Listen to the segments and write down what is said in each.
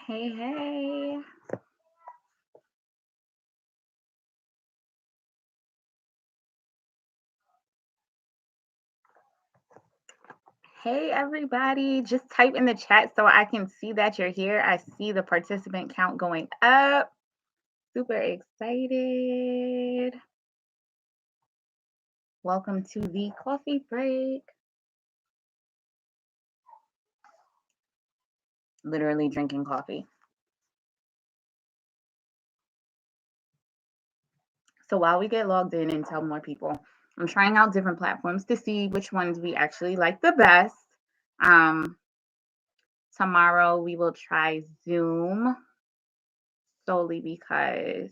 Hey, hey. Hey, everybody. Just type in the chat so I can see that you're here. I see the participant count going up. Super excited. Welcome to the coffee break. Literally drinking coffee. So while we get logged in and tell more people, I'm trying out different platforms to see which ones we actually like the best. Tomorrow we will try Zoom solely because,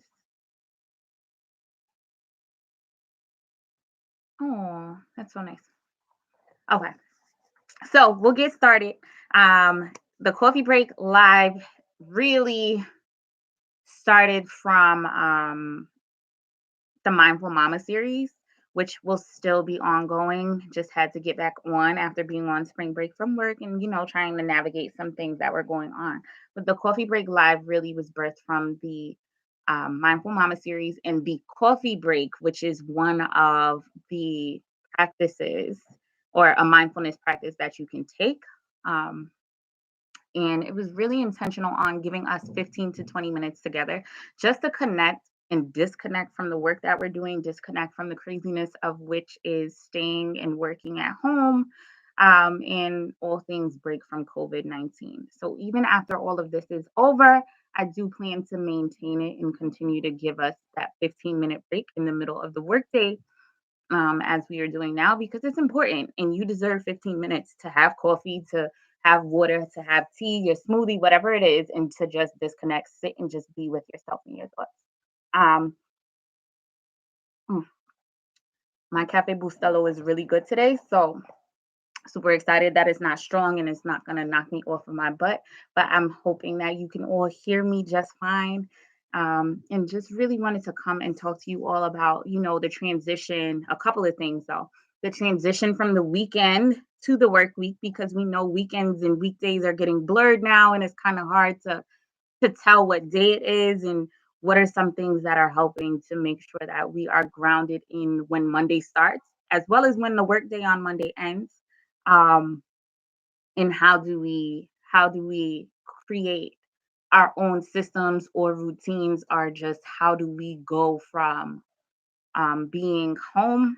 oh, that's so nice. Okay, so we'll get started. The coffee break live really started from the Mindful Mama series, which will still be ongoing. Just had to get back on after being on spring break from work and, trying to navigate some things that were going on. But the Coffee Break Live really was birthed from the Mindful Mama series and the Coffee Break, which is one of the practices or a mindfulness practice that you can take. And it was really intentional on giving us 15 to 20 minutes together just to connect and disconnect from the work that we're doing, disconnect from the craziness of which is staying and working at home, and all things break from COVID-19. So even after all of this is over, I do plan to maintain it and continue to give us that 15-minute break in the middle of the workday, as we are doing now, because it's important and you deserve 15 minutes to have coffee, to have water, to have tea, your smoothie, whatever it is, and to just disconnect, sit and just be with yourself and your thoughts. Um, mm, my Cafe Bustelo is really good today. So super excited that it's not strong and it's not going to knock me off of my butt, but I'm hoping that you can all hear me just fine. And just really wanted to come and talk to you all about, the transition, a couple of things though, the transition from the weekend to the work week, because we know weekends and weekdays are getting blurred now and it's kind of hard to tell what day it is and what are some things that are helping to make sure that we are grounded in when Monday starts, as well as when the workday on Monday ends. Um, and how do we create our own systems or routines, or just how do we go from being home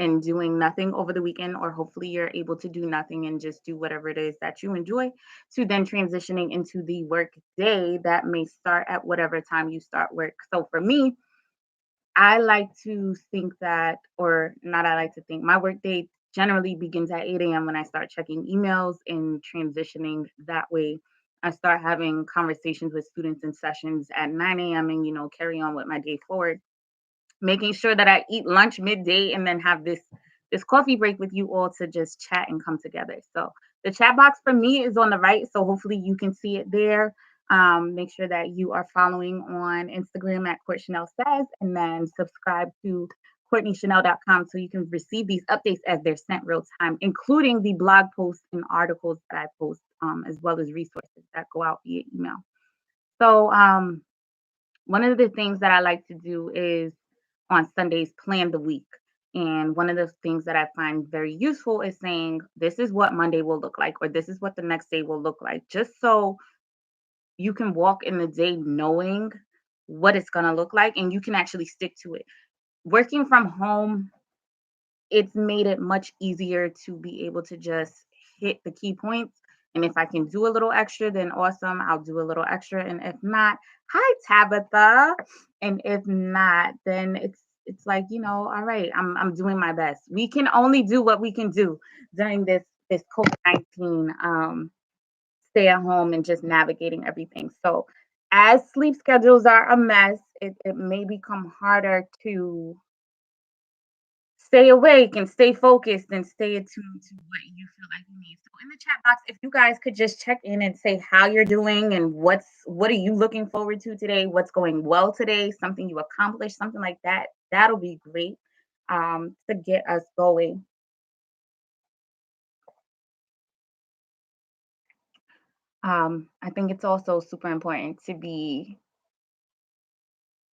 and doing nothing over the weekend, or hopefully you're able to do nothing and just do whatever it is that you enjoy, to then transitioning into the work day that may start at whatever time you start work. So for me, I like to think that, or not, I like to think my work day generally begins at 8 a.m. when I start checking emails and transitioning that way. I start having conversations with students in sessions at 9 a.m. and, carry on with my day forward, making sure that I eat lunch midday and then have this coffee break with you all to just chat and come together. So the chat box for me is on the right, so hopefully you can see it there. Make sure that you are following on Instagram at Court Chanel Says, and then subscribe to CourtneyChanel.com so you can receive these updates as they're sent real time, including the blog posts and articles that I post, as well as resources that go out via email. So one of the things that I like to do is on Sundays plan the week. And one of the things that I find very useful is saying, this is what Monday will look like, or this is what the next day will look like, just so you can walk in the day knowing what it's going to look like and you can actually stick to it. Working from home, it's made it much easier to be able to just hit the key points. And if I can do a little extra, then awesome, I'll do a little extra. And if not, hi Tabitha. And if not, then it's like, all right, I'm doing my best. We can only do what we can do during this COVID-19 stay at home and just navigating everything. So as sleep schedules are a mess, it may become harder to stay awake and stay focused and stay attuned to what you feel like you need. So in the chat box, if you guys could just check in and say how you're doing and what are you looking forward to today, what's going well today, something you accomplished, something like that, that'll be great to get us going. I think it's also super important to be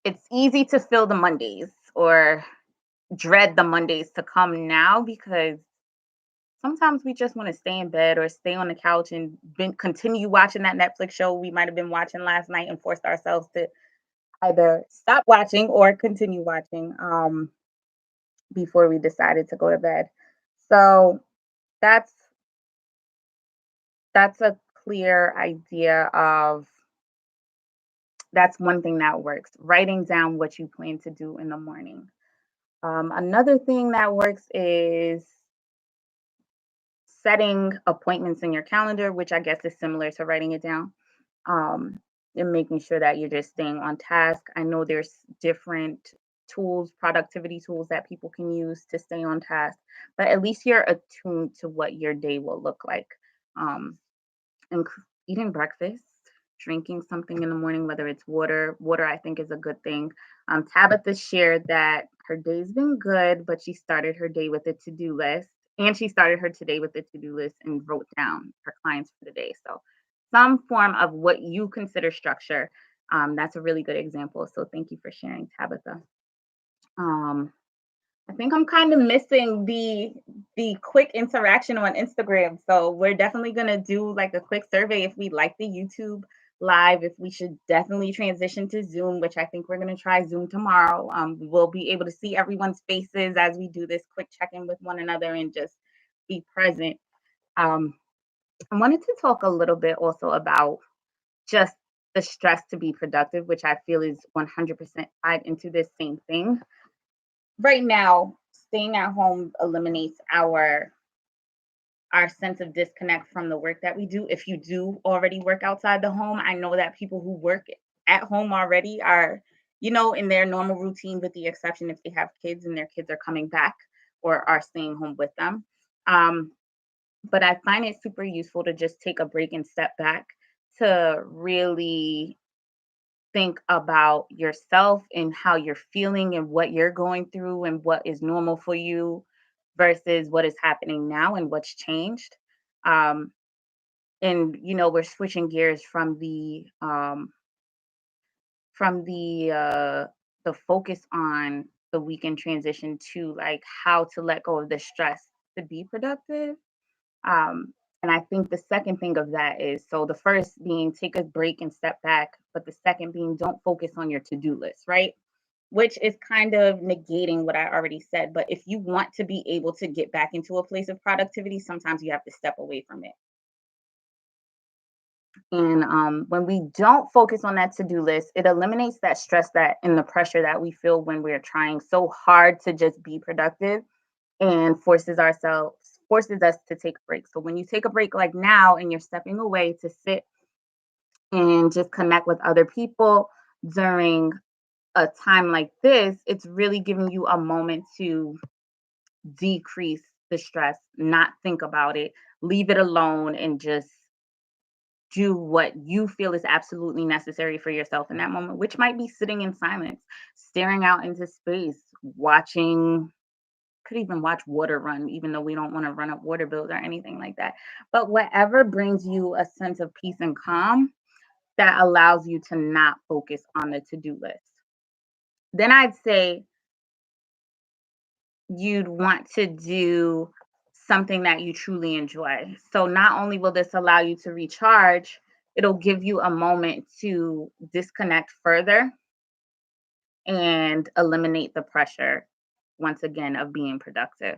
it's easy to feel the Mondays or dread the Mondays to come now because sometimes we just want to stay in bed or stay on the couch and continue watching that Netflix show we might have been watching last night and forced ourselves to either stop watching or continue watching before we decided to go to bed. So that's that's a clear idea of that's one thing that works. Writing down what you plan to do in the morning. Another thing that works is setting appointments in your calendar, which I guess is similar to writing it down, um, and making sure that you're just staying on task. I know there's different tools, productivity tools that people can use to stay on task, but at least you're attuned to what your day will look like. Um, eating breakfast, drinking something in the morning, whether it's water. Water, I think, is a good thing. Tabitha shared that her day's been good, but she started her day with a to do list. And she started her today with a to do list and wrote down her clients for the day. So, some form of what you consider structure. That's a really good example. So, thank you for sharing, Tabitha. Um, I think I'm kind of missing the quick interaction on Instagram. So we're definitely gonna do like a quick survey if we like the YouTube live, if we should definitely transition to Zoom, which I think we're gonna try Zoom tomorrow. We'll be able to see everyone's faces as we do this quick check-in with one another and just be present. Um, I wanted to talk a little bit also about just the stress to be productive, which I feel is 100% tied into this same thing. Right now, staying at home eliminates our sense of disconnect from the work that we do. If you do already work outside the home, I know that people who work at home already are, in their normal routine, with the exception if they have kids and their kids are coming back or are staying home with them. Um, but I find it super useful to just take a break and step back to really think about yourself and how you're feeling and what you're going through and what is normal for you versus what is happening now and what's changed. Um, and we're switching gears from the focus on the weekend transition to like how to let go of the stress to be productive. Um, and I think the second thing of that is so the first being take a break and step back, but the second being don't focus on your to do list, right? Which is kind of negating what I already said. But if you want to be able to get back into a place of productivity, sometimes you have to step away from it. And when we don't focus on that to do list, it eliminates that stress that and the pressure that we feel when we're trying so hard to just be productive and forces us to take a break. So when you take a break like now and you're stepping away to sit and just connect with other people during a time like this, it's really giving you a moment to decrease the stress, not think about it, leave it alone and just do what you feel is absolutely necessary for yourself in that moment, which might be sitting in silence, staring out into space, watching could even watch water run, even though we don't want to run up water bills or anything like that. But whatever brings you a sense of peace and calm that allows you to not focus on the to do list. Then I'd say you'd want to do something that you truly enjoy. So not only will this allow you to recharge, it'll give you a moment to disconnect further and eliminate the pressure once again of being productive.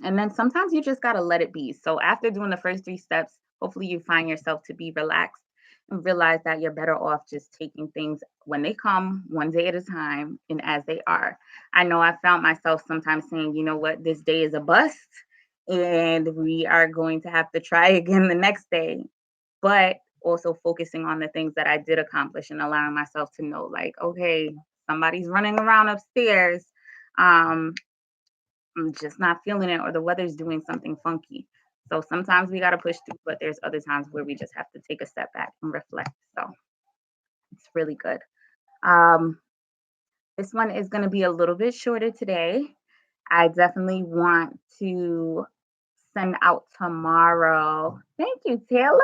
And then sometimes you just got to let it be. So after doing the first three steps, hopefully you find yourself to be relaxed and realize that you're better off just taking things when they come, one day at a time, and as they are. I know I found myself sometimes saying, you know what, this day is a bust and we are going to have to try again the next day. But also focusing on the things that I did accomplish and allowing myself to know, like, okay, somebody's running around upstairs. Um, I'm just not feeling it, or the weather's doing something funky. So sometimes we got to push through, but there's other times where we just have to take a step back and reflect. So it's really good. Um, this one is going to be a little bit shorter today. I definitely want to send out tomorrow. Thank you, Taylor.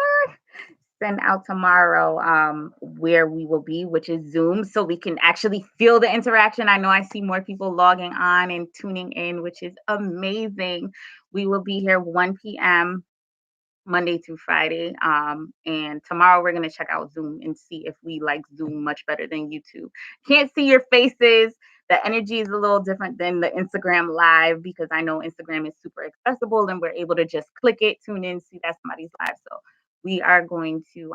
Send out tomorrow where we will be, which is Zoom, so we can actually feel the interaction. I know I see more people logging on and tuning in, which is amazing. We will be here 1 p.m. Monday through Friday. And tomorrow we're going to check out Zoom and see if we like Zoom much better than YouTube. Can't see your faces. The energy is a little different than the Instagram live, because I know Instagram is super accessible and we're able to just click it, tune in, see that somebody's live. So we are going to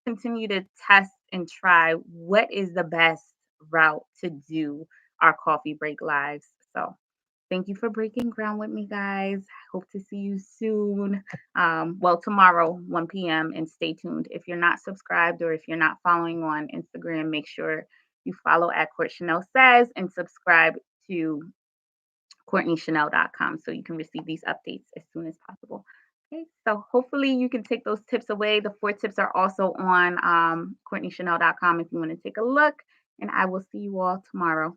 continue to test and try what is the best route to do our coffee break lives. So thank you for breaking ground with me, guys. Hope to see you soon. Well, tomorrow, 1 p.m., and stay tuned. If you're not subscribed or if you're not following on Instagram, make sure you follow at Court Chanel Says and subscribe to CourtneyChanel.com so you can receive these updates as soon as possible. Okay, so hopefully you can take those tips away. The 4 tips are also on CourtneyChanel.com if you want to take a look, and I will see you all tomorrow.